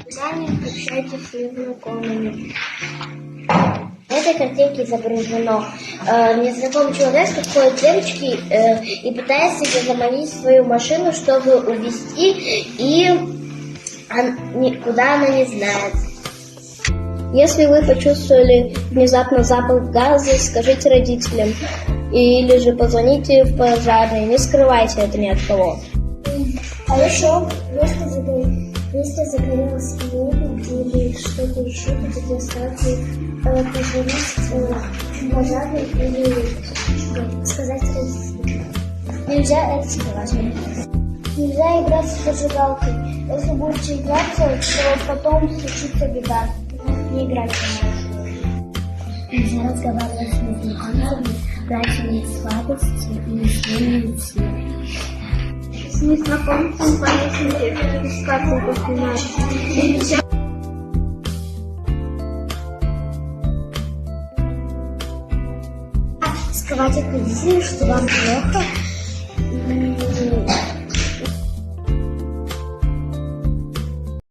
Общайтесь с незнакомыми. В этой картинке изображено незнакомый человек подходит к девочке и пытается ее заманить в свою машину, чтобы увезти, и куда она не знает. Если вы почувствовали внезапно запах газа, скажите родителям или же позвоните в пожарный, не скрывайте это ни от кого. А еще, если загорелась лебедь или что-то еще, то тогда сразу позвонить пожарный или сказать родителям. Нельзя это скрывать. Нельзя играть с зажигалкой. Если будете играться, то потом случится беда. Не играйте. Нельзя разговаривать с незнакомцами, брать у них слабости и не идти. С незнакомцем полезно бесплатно поснимать. Скрывать от родителей, что вам плохо,